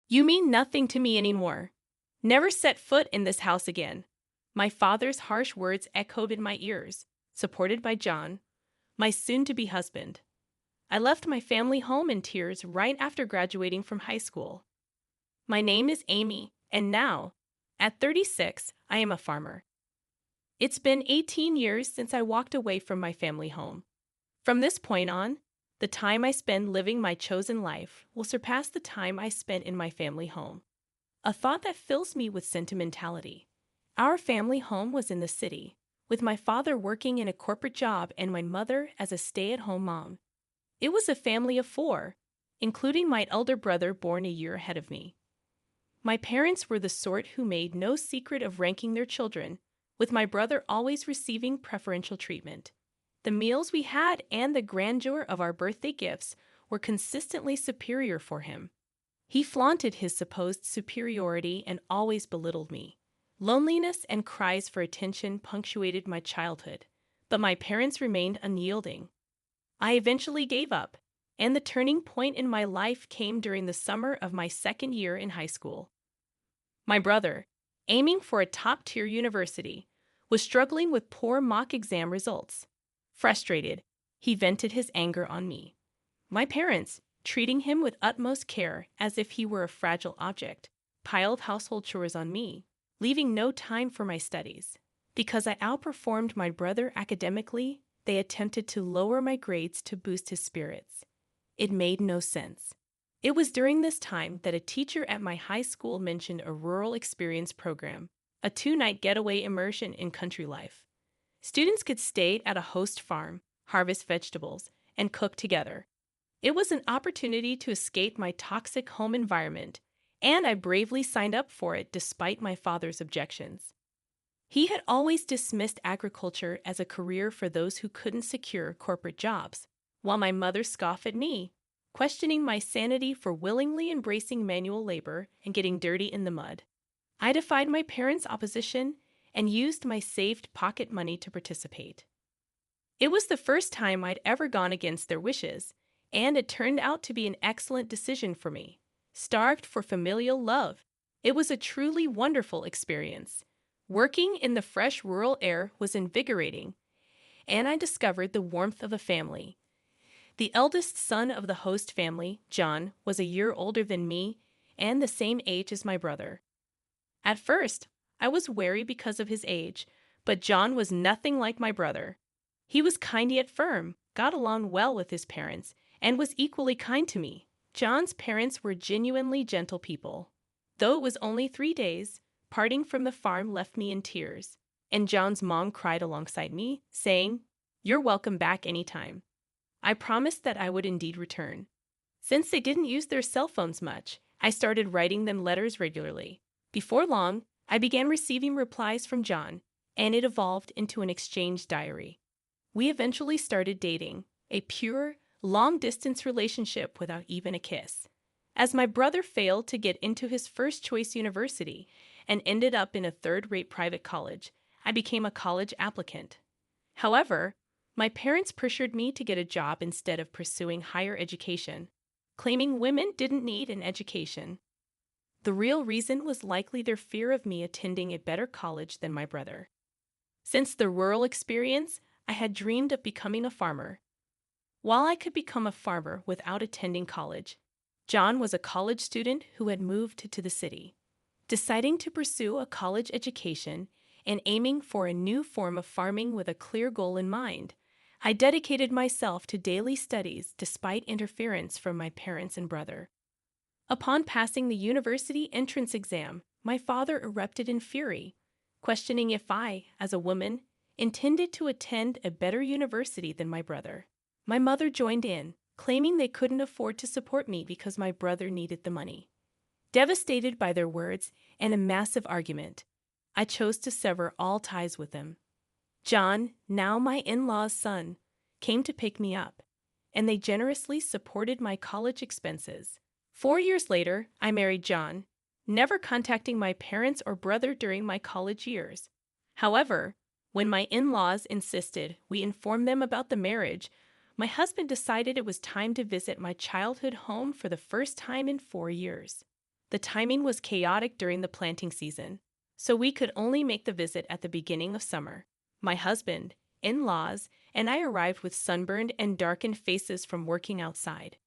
You mean nothing to me anymore. Never set foot in this house again. My father's harsh words echoed in my ears, supported by John, my soon-to-be husband. I left my family home in tears right after graduating from high school. My name is Amy, and now, at 36, I am a farmer. It's been 18 years since I walked away from my family home. From this point on, the time I spend living my chosen life will surpass the time I spent in my family home. A thought that fills me with sentimentality. Our family home was in the city, with my father working in a corporate job and my mother as a stay-at-home mom. It was a family of 4, including my elder brother born a year ahead of me. My parents were the sort who made no secret of ranking their children, with my brother always receiving preferential treatment. The meals we had and the grandeur of our birthday gifts were consistently superior for him. He flaunted his supposed superiority and always belittled me. Loneliness and cries for attention punctuated my childhood, but my parents remained unyielding. I eventually gave up, and the turning point in my life came during the summer of my second year in high school. My brother, aiming for a top-tier university, was struggling with poor mock exam results. Frustrated, he vented his anger on me. My parents, treating him with utmost care as if he were a fragile object, piled household chores on me, leaving no time for my studies. Because I outperformed my brother academically, they attempted to lower my grades to boost his spirits. It made no sense. It was during this time that a teacher at my high school mentioned a rural experience program, a 2-night getaway immersion in country life. Students could stay at a host farm, harvest vegetables, and cook together. It was an opportunity to escape my toxic home environment, and I bravely signed up for it despite my father's objections. He had always dismissed agriculture as a career for those who couldn't secure corporate jobs, while my mother scoffed at me, questioning my sanity for willingly embracing manual labor and getting dirty in the mud. I defied my parents' opposition and used my saved pocket money to participate. It was the first time I'd ever gone against their wishes, and it turned out to be an excellent decision for me. Starved for familial love, it was a truly wonderful experience. Working in the fresh rural air was invigorating, and I discovered the warmth of a family. The eldest son of the host family, John, was a year older than me and the same age as my brother. At first, I was wary because of his age, but John was nothing like my brother. He was kind yet firm, got along well with his parents, and was equally kind to me. John's parents were genuinely gentle people. Though it was only 3 days, parting from the farm left me in tears, and John's mom cried alongside me, saying, "You're welcome back anytime." I promised that I would indeed return. Since they didn't use their cell phones much, I started writing them letters regularly. Before long, I began receiving replies from John, and it evolved into an exchange diary. We eventually started dating, a pure, long-distance relationship without even a kiss. As my brother failed to get into his first-choice university and ended up in a third-rate private college, I became a college applicant. However, my parents pressured me to get a job instead of pursuing higher education, claiming women didn't need an education. The real reason was likely their fear of me attending a better college than my brother. Since the rural experience, I had dreamed of becoming a farmer. While I could become a farmer without attending college, John was a college student who had moved to the city. Deciding to pursue a college education and aiming for a new form of farming with a clear goal in mind, I dedicated myself to daily studies despite interference from my parents and brother. Upon passing the university entrance exam, my father erupted in fury, questioning if I, as a woman, intended to attend a better university than my brother. My mother joined in, claiming they couldn't afford to support me because my brother needed the money. Devastated by their words and a massive argument, I chose to sever all ties with them. John, now my in-law's son, came to pick me up, and they generously supported my college expenses. 4 years later, I married John, never contacting my parents or brother during my college years. However, when my in-laws insisted we inform them about the marriage, my husband decided it was time to visit my childhood home for the first time in 4 years. The timing was chaotic during the planting season, so we could only make the visit at the beginning of summer. My husband, in-laws, and I arrived with sunburned and darkened faces from working outside.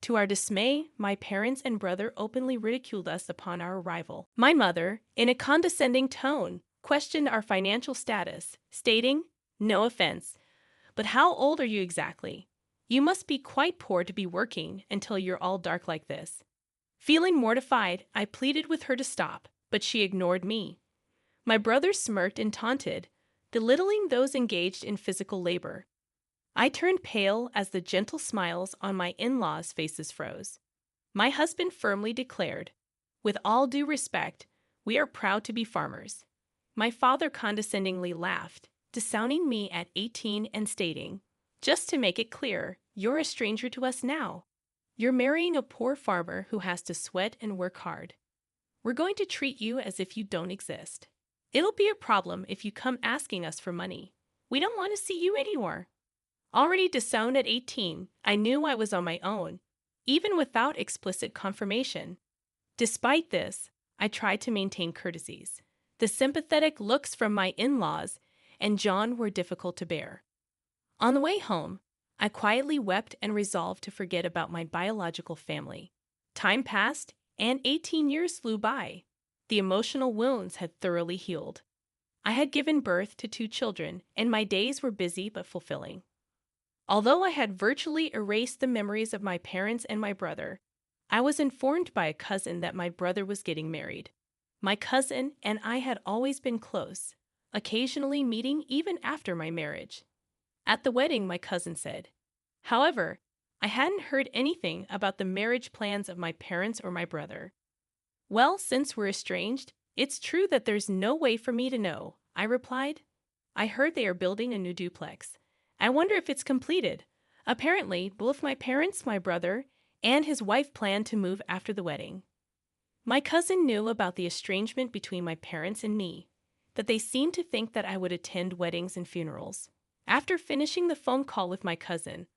To our dismay, my parents and brother openly ridiculed us upon our arrival. My mother, in a condescending tone, questioned our financial status, stating, "No offense, but how old are you exactly? You must be quite poor to be working until you're all dark like this." Feeling mortified, I pleaded with her to stop, but she ignored me. My brother smirked and taunted, belittling those engaged in physical labor. I turned pale as the gentle smiles on my in-laws' faces froze. My husband firmly declared, "With all due respect, we are proud to be farmers." My father condescendingly laughed, disowning me at 18 and stating, "Just to make it clear, you're a stranger to us now. You're marrying a poor farmer who has to sweat and work hard. We're going to treat you as if you don't exist. It'll be a problem if you come asking us for money. We don't want to see you anymore." Already disowned at 18, I knew I was on my own, even without explicit confirmation. Despite this, I tried to maintain courtesies. The sympathetic looks from my in-laws and John were difficult to bear. On the way home, I quietly wept and resolved to forget about my biological family. Time passed, and 18 years flew by. The emotional wounds had thoroughly healed. I had given birth to 2 children, and my days were busy but fulfilling. Although I had virtually erased the memories of my parents and my brother, I was informed by a cousin that my brother was getting married. My cousin and I had always been close, occasionally meeting even after my marriage. At the wedding, my cousin said, however, I hadn't heard anything about the marriage plans of my parents or my brother. "Well, since we're estranged, it's true that there's no way for me to know," I replied. "I heard they are building a new duplex. I wonder if it's completed. Apparently, both my parents, my brother, and his wife plan to move after the wedding." My cousin knew about the estrangement between my parents and me, that they seemed to think that I would attend weddings and funerals. After finishing the phone call with my cousin,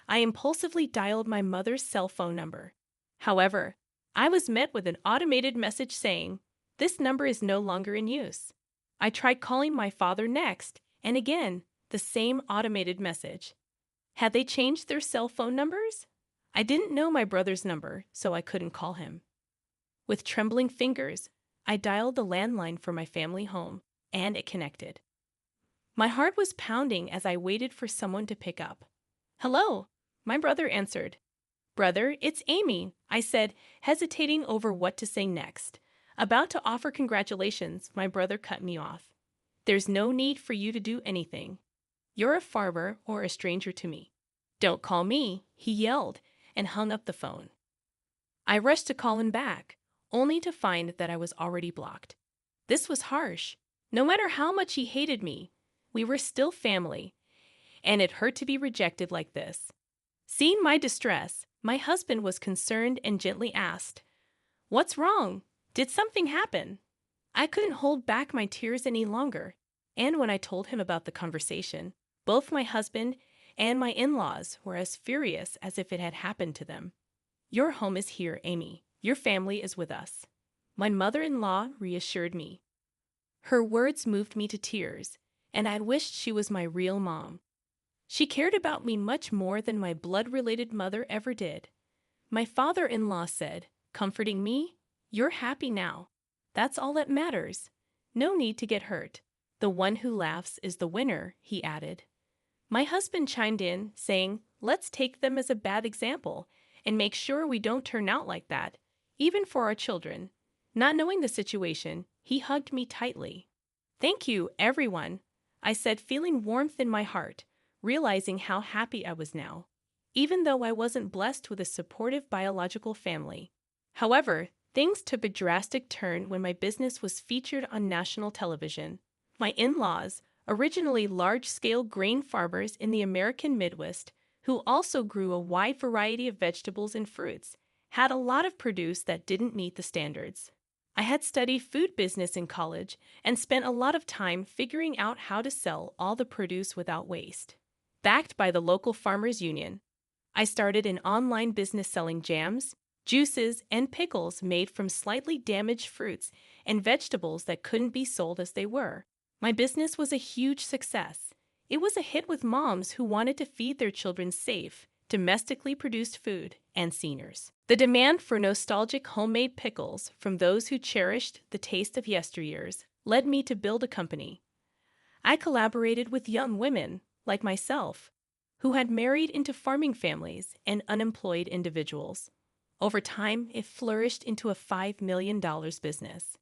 I impulsively dialed my mother's cell phone number. However, I was met with an automated message saying, "This number is no longer in use." I tried calling my father next, and again, the same automated message. Had they changed their cell phone numbers? I didn't know my brother's number, so I couldn't call him. With trembling fingers, I dialed the landline for my family home, and it connected. My heart was pounding as I waited for someone to pick up. "Hello," my brother answered. "Brother, it's Amy," I said, hesitating over what to say next. About to offer congratulations, my brother cut me off. "There's no need for you to do anything. You're a farmer or a stranger to me. Don't call me," he yelled, and hung up the phone. I rushed to call him back, only to find that I was already blocked. This was harsh. No matter how much he hated me, we were still family, and it hurt to be rejected like this. Seeing my distress, my husband was concerned and gently asked, "What's wrong? Did something happen?" I couldn't hold back my tears any longer, and when I told him about the conversation, both my husband and my in-laws were as furious as if it had happened to them. "Your home is here, Amy. Your family is with us," my mother-in-law reassured me. Her words moved me to tears, and I wished she was my real mom. She cared about me much more than my blood-related mother ever did. My father-in-law said, comforting me, "You're happy now. That's all that matters. No need to get hurt. The one who laughs is the winner," he added. My husband chimed in, saying, "Let's take them as a bad example and make sure we don't turn out like that, even for our children." Not knowing the situation, he hugged me tightly. "Thank you, everyone," I said, feeling warmth in my heart, realizing how happy I was now, even though I wasn't blessed with a supportive biological family. However, things took a drastic turn when my business was featured on national television. My in-laws, originally large-scale grain farmers in the American Midwest, who also grew a wide variety of vegetables and fruits, had a lot of produce that didn't meet the standards. I had studied food business in college and spent a lot of time figuring out how to sell all the produce without waste. Backed by the local farmers union, I started an online business selling jams, juices, and pickles made from slightly damaged fruits and vegetables that couldn't be sold as they were. My business was a huge success. It was a hit with moms who wanted to feed their children safe, domestically produced food and seniors. The demand for nostalgic homemade pickles from those who cherished the taste of yesteryears led me to build a company. I collaborated with young women, like myself, who had married into farming families and unemployed individuals. Over time, it flourished into a $5 million business.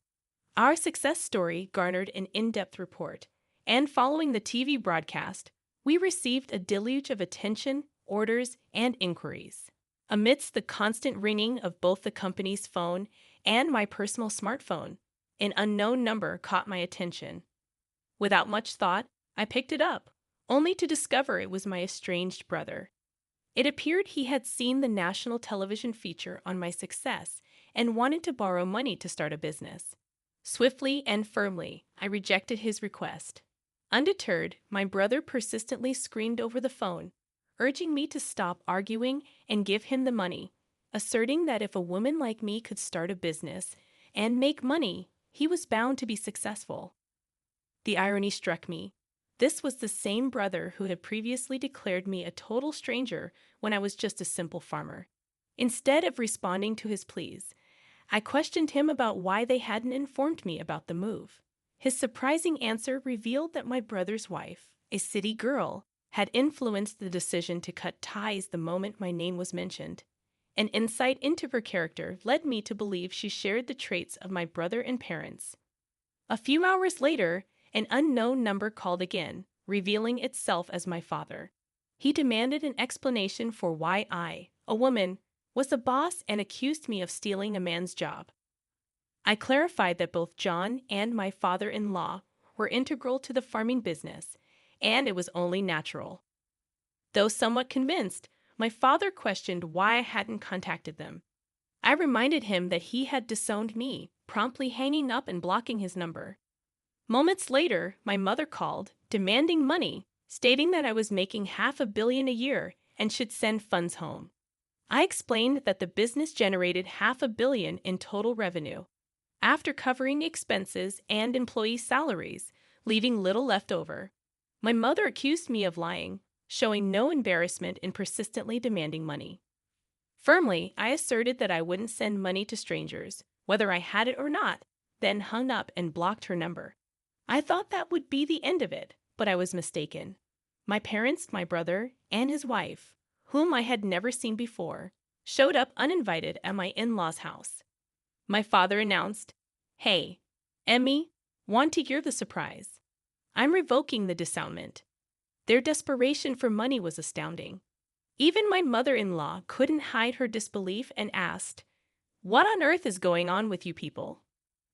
Our success story garnered an in-depth report, and following the TV broadcast, we received a deluge of attention, orders, and inquiries. Amidst the constant ringing of both the company's phone and my personal smartphone, an unknown number caught my attention. Without much thought, I picked it up, only to discover it was my estranged brother. It appeared he had seen the national television feature on my success and wanted to borrow money to start a business. Swiftly and firmly, I rejected his request. Undeterred, my brother persistently screamed over the phone, urging me to stop arguing and give him the money, asserting that if a woman like me could start a business and make money, he was bound to be successful. The irony struck me. This was the same brother who had previously declared me a total stranger when I was just a simple farmer. Instead of responding to his pleas, I questioned him about why they hadn't informed me about the move. His surprising answer revealed that my brother's wife, a city girl, had influenced the decision to cut ties the moment my name was mentioned. An insight into her character led me to believe she shared the traits of my brother and parents. A few hours later, an unknown number called again, revealing itself as my father. He demanded an explanation for why I, a woman, was the boss and accused me of stealing a man's job. I clarified that both John and my father-in-law were integral to the farming business, and it was only natural. Though somewhat convinced, my father questioned why I hadn't contacted them. I reminded him that he had disowned me, promptly hanging up and blocking his number. Moments later, my mother called, demanding money, stating that I was making $500 million a year and should send funds home. I explained that the business generated $500 million in total revenue, after covering expenses and employee salaries, leaving little left over. My mother accused me of lying, showing no embarrassment in persistently demanding money. Firmly, I asserted that I wouldn't send money to strangers, whether I had it or not, then hung up and blocked her number. I thought that would be the end of it, but I was mistaken. My parents, my brother, and his wife, whom I had never seen before, showed up uninvited at my in-laws' house. My father announced, "Hey, Emmy, want to hear the surprise? I'm revoking the disownment." Their desperation for money was astounding. Even my mother-in-law couldn't hide her disbelief and asked, "What on earth is going on with you people?"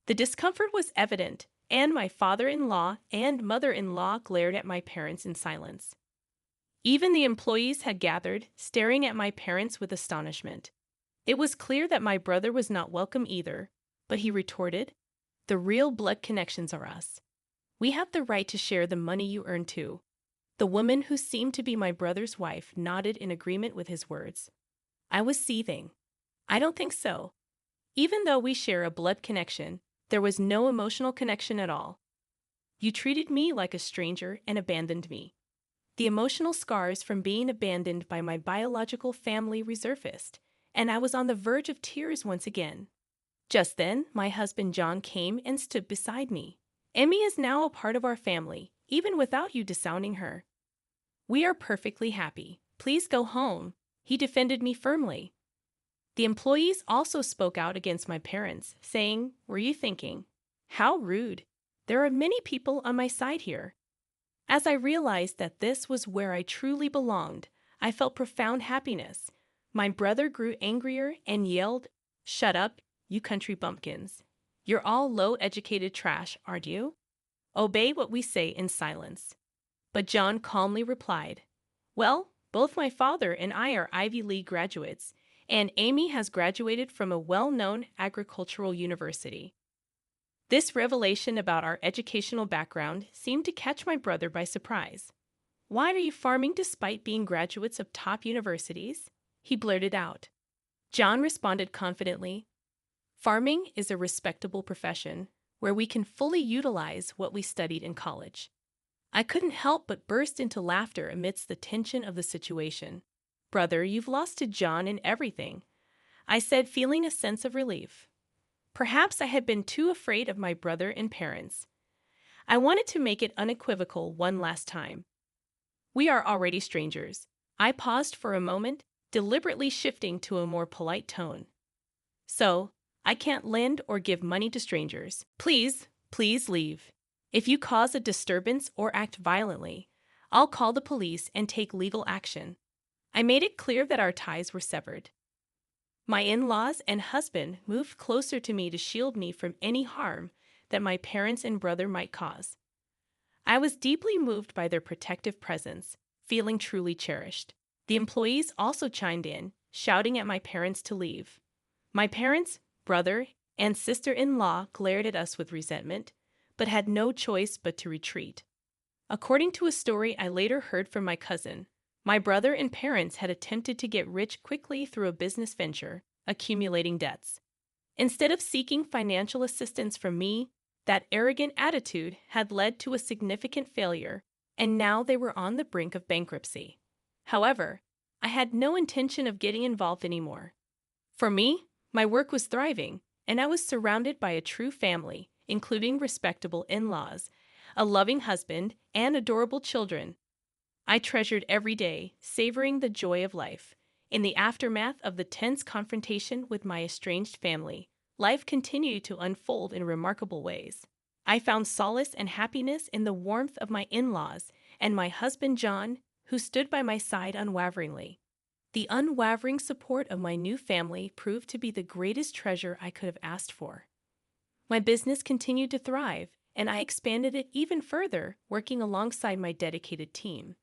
The discomfort was evident, and my father-in-law and mother-in-law glared at my parents in silence. Even the employees had gathered, staring at my parents with astonishment. It was clear that my brother was not welcome either, but he retorted, "The real blood connections are us. We have the right to share the money you earn too." The woman who seemed to be my brother's wife nodded in agreement with his words. I was seething. "I don't think so. Even though we share a blood connection, there was no emotional connection at all. You treated me like a stranger and abandoned me." The emotional scars from being abandoned by my biological family resurfaced, and I was on the verge of tears once again. Just then, my husband John came and stood beside me. "Emmy is now a part of our family, even without you disowning her. We are perfectly happy. Please go home," he defended me firmly. The employees also spoke out against my parents, saying, "Were you thinking? How rude. There are many people on my side here." As I realized that this was where I truly belonged, I felt profound happiness. My brother grew angrier and yelled, "Shut up, you country bumpkins. You're all low-educated trash, aren't you? Obey what we say in silence." But John calmly replied, "Well, both my father and I are Ivy League graduates, and Amy has graduated from a well-known agricultural university." This revelation about our educational background seemed to catch my brother by surprise. "Why are you farming despite being graduates of top universities?" he blurted out. John responded confidently, "Farming is a respectable profession where we can fully utilize what we studied in college." I couldn't help but burst into laughter amidst the tension of the situation. "Brother, you've lost to John in everything," I said, feeling a sense of relief. Perhaps I had been too afraid of my brother and parents. I wanted to make it unequivocal one last time. "We are already strangers." I paused for a moment, deliberately shifting to a more polite tone. "So, I can't lend or give money to strangers. Please leave. If you cause a disturbance or act violently, I'll call the police and take legal action." I made it clear that our ties were severed. My in-laws and husband moved closer to me to shield me from any harm that my parents and brother might cause. I was deeply moved by their protective presence, feeling truly cherished. The employees also chimed in, shouting at my parents to leave. My parents, brother, and sister-in-law glared at us with resentment, but had no choice but to retreat. According to a story I later heard from my cousin, my brother and parents had attempted to get rich quickly through a business venture, accumulating debts. Instead of seeking financial assistance from me, that arrogant attitude had led to a significant failure, and now they were on the brink of bankruptcy. However, I had no intention of getting involved anymore. For me, my work was thriving, and I was surrounded by a true family, including respectable in-laws, a loving husband, and adorable children. I treasured every day, savoring the joy of life. In the aftermath of the tense confrontation with my estranged family, life continued to unfold in remarkable ways. I found solace and happiness in the warmth of my in-laws and my husband John, who stood by my side unwaveringly. The unwavering support of my new family proved to be the greatest treasure I could have asked for. My business continued to thrive, and I expanded it even further, working alongside my dedicated team.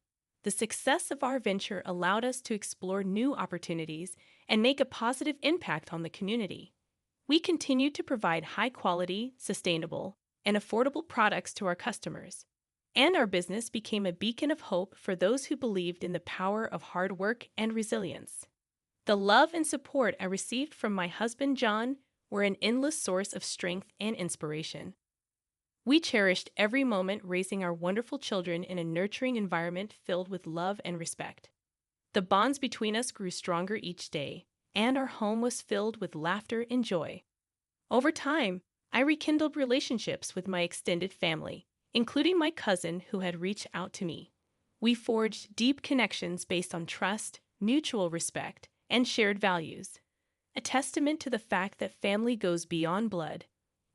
The success of our venture allowed us to explore new opportunities and make a positive impact on the community. We continued to provide high-quality, sustainable, and affordable products to our customers, and our business became a beacon of hope for those who believed in the power of hard work and resilience. The love and support I received from my husband John were an endless source of strength and inspiration. We cherished every moment raising our wonderful children in a nurturing environment filled with love and respect. The bonds between us grew stronger each day, and our home was filled with laughter and joy. Over time, I rekindled relationships with my extended family, including my cousin who had reached out to me. We forged deep connections based on trust, mutual respect, and shared values, a testament to the fact that family goes beyond blood.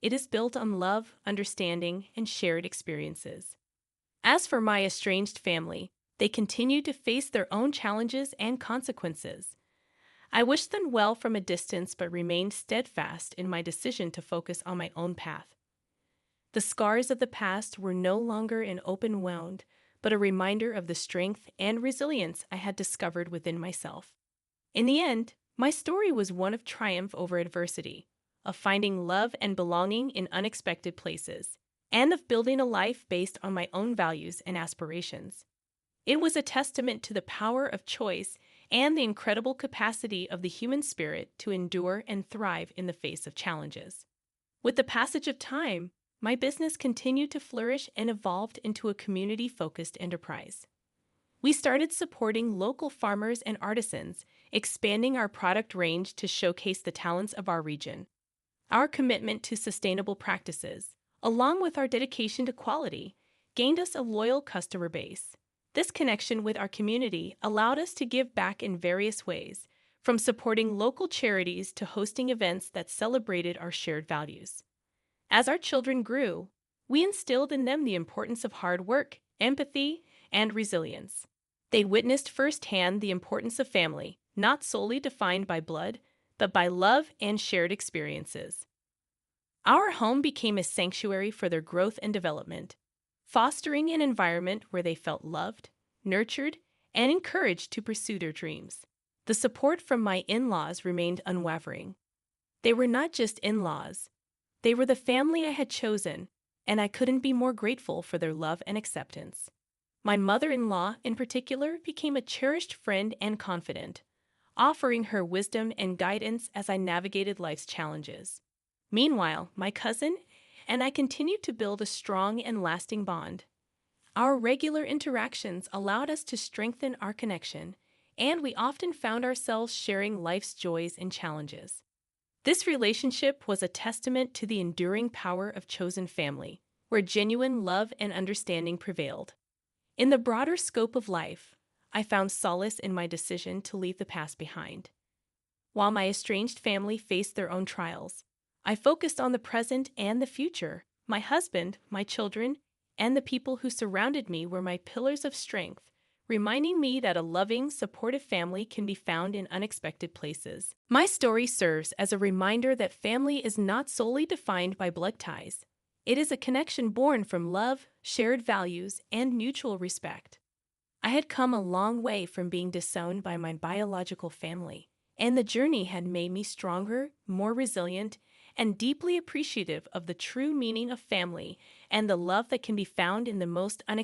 It is built on love, understanding, and shared experiences. As for my estranged family, they continued to face their own challenges and consequences. I wished them well from a distance but remained steadfast in my decision to focus on my own path. The scars of the past were no longer an open wound, but a reminder of the strength and resilience I had discovered within myself. In the end, my story was one of triumph over adversity, of finding love and belonging in unexpected places, and of building a life based on my own values and aspirations. It was a testament to the power of choice and the incredible capacity of the human spirit to endure and thrive in the face of challenges. With the passage of time, my business continued to flourish and evolved into a community-focused enterprise. We started supporting local farmers and artisans, expanding our product range to showcase the talents of our region. Our commitment to sustainable practices, along with our dedication to quality, gained us a loyal customer base. This connection with our community allowed us to give back in various ways, from supporting local charities to hosting events that celebrated our shared values. As our children grew, we instilled in them the importance of hard work, empathy, and resilience. They witnessed firsthand the importance of family, not solely defined by blood, but by love and shared experiences. Our home became a sanctuary for their growth and development, fostering an environment where they felt loved, nurtured, and encouraged to pursue their dreams. The support from my in-laws remained unwavering. They were not just in-laws. They were the family I had chosen, and I couldn't be more grateful for their love and acceptance. My mother-in-law, in particular, became a cherished friend and confidant, offering her wisdom and guidance as I navigated life's challenges. Meanwhile, my cousin and I continued to build a strong and lasting bond. Our regular interactions allowed us to strengthen our connection, and we often found ourselves sharing life's joys and challenges. This relationship was a testament to the enduring power of chosen family, where genuine love and understanding prevailed. In the broader scope of life, I found solace in my decision to leave the past behind. While my estranged family faced their own trials, I focused on the present and the future. My husband, my children, and the people who surrounded me were my pillars of strength, reminding me that a loving, supportive family can be found in unexpected places. My story serves as a reminder that family is not solely defined by blood ties. It is a connection born from love, shared values, and mutual respect. I had come a long way from being disowned by my biological family, and the journey had made me stronger, more resilient, and deeply appreciative of the true meaning of family and the love that can be found in the most unexpected